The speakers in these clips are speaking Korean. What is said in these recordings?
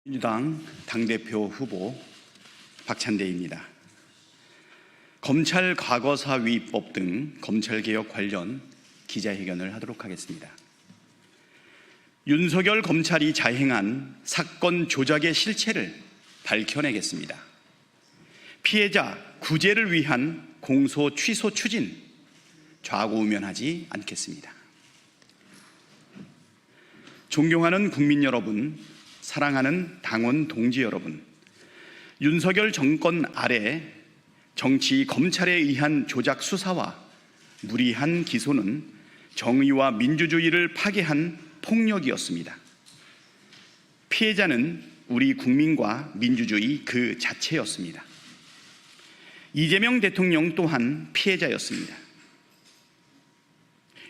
민주당 당대표 후보 박찬대입니다. 검찰 과거사위법 등 검찰개혁 관련 기자회견을 하도록 하겠습니다. 윤석열 검찰이 자행한 사건 조작의 실체를 밝혀내겠습니다. 피해자 구제를 위한 공소 취소 추진 좌고우면하지 않겠습니다. 존경하는 국민 여러분, 사랑하는 당원 동지 여러분, 윤석열 정권 아래 정치 검찰에 의한 조작 수사와 무리한 기소는 정의와 민주주의를 파괴한 폭력이었습니다. 피해자는 우리 국민과 민주주의 그 자체였습니다. 이재명 대통령 또한 피해자였습니다.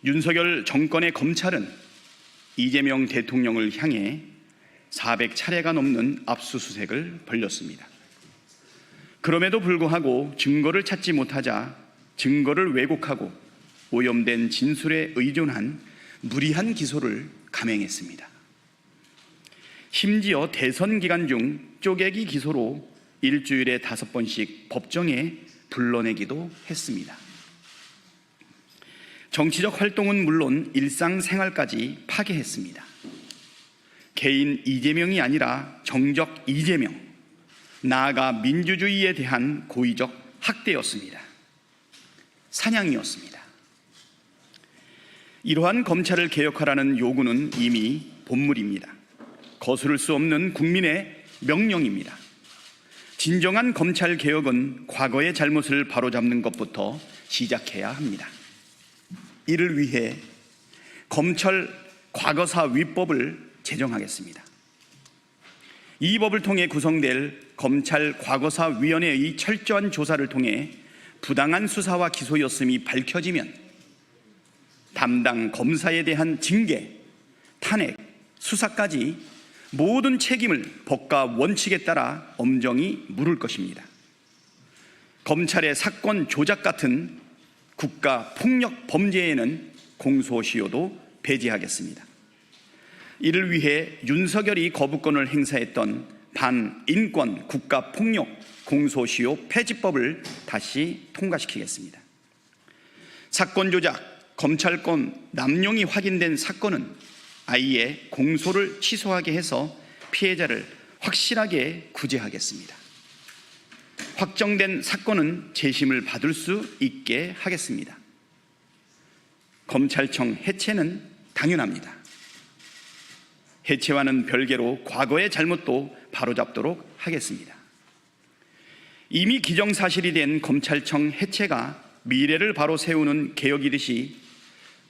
윤석열 정권의 검찰은 이재명 대통령을 향해 400차례가 넘는 압수수색을 벌였습니다. 그럼에도 불구하고 증거를 찾지 못하자 증거를 왜곡하고 오염된 진술에 의존한 무리한 기소를 감행했습니다. 심지어 대선 기간 중 쪼개기 기소로 일주일에 5번씩 법정에 불러내기도 했습니다. 정치적 활동은 물론 일상생활까지 파괴했습니다. 개인 이재명이 아니라 정적 이재명, 나아가 민주주의에 대한 고의적 학대였습니다. 사냥이었습니다. 이러한 검찰을 개혁하라는 요구는 이미 본물입니다. 거스를 수 없는 국민의 명령입니다. 진정한 검찰 개혁은 과거의 잘못을 바로잡는 것부터 시작해야 합니다. 이를 위해 검찰 과거사위법을 제정하겠습니다. 이 법을 통해 구성될 검찰과거사위원회의 철저한 조사를 통해 부당한 수사와 기소였음이 밝혀지면 담당 검사에 대한 징계, 탄핵, 수사까지 모든 책임을 법과 원칙에 따라 엄정히 물을 것입니다. 검찰의 사건 조작 같은 국가 폭력 범죄에는 공소시효도 배제하겠습니다. 이를 위해 윤석열이 거부권을 행사했던 반인권 국가폭력 공소시효 폐지법을 다시 통과시키겠습니다. 사건 조작, 검찰권 남용이 확인된 사건은 아예 공소를 취소하게 해서 피해자를 확실하게 구제하겠습니다. 확정된 사건은 재심을 받을 수 있게 하겠습니다. 검찰청 해체는 당연합니다. 해체와는 별개로 과거의 잘못도 바로잡도록 하겠습니다. 이미 기정사실이 된 검찰청 해체가 미래를 바로 세우는 개혁이듯이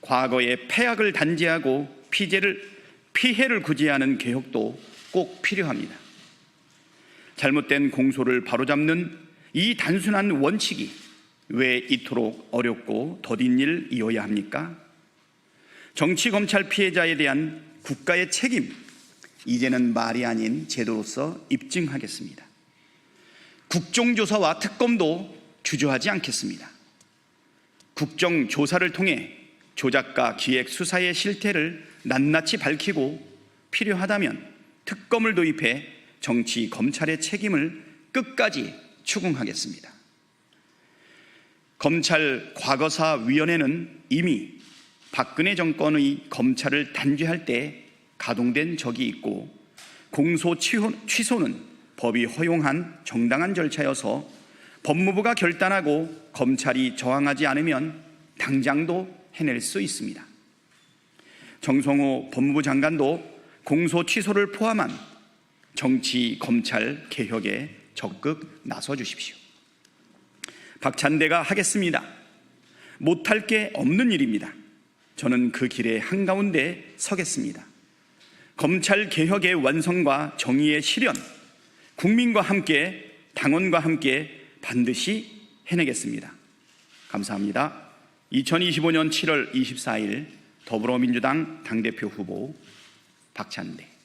과거의 폐악을 단죄하고 피해를 구제하는 개혁도 꼭 필요합니다. 잘못된 공소를 바로잡는 이 단순한 원칙이 왜 이토록 어렵고 더딘 일이어야 합니까? 정치검찰 피해자에 대한 국가의 책임, 이제는 말이 아닌 제도로서 입증하겠습니다. 국정조사와 특검도 주저하지 않겠습니다. 국정조사를 통해 조작과 기획 수사의 실태를 낱낱이 밝히고 필요하다면 특검을 도입해 정치 검찰의 책임을 끝까지 추궁하겠습니다. 검찰 과거사위원회는 이미 박근혜 정권의 검찰을 단죄할 때 가동된 적이 있고 공소 취소는 법이 허용한 정당한 절차여서 법무부가 결단하고 검찰이 저항하지 않으면 당장도 해낼 수 있습니다. 정성호 법무부 장관도 공소 취소를 포함한 정치 검찰 개혁에 적극 나서 주십시오. 박찬대가 하겠습니다. 못할 게 없는 일입니다. 저는 그 길의 한가운데 서겠습니다. 검찰 개혁의 완성과 정의의 실현, 국민과 함께, 당원과 함께 반드시 해내겠습니다. 감사합니다. 2025년 7월 24일 더불어민주당 당대표 후보 박찬대.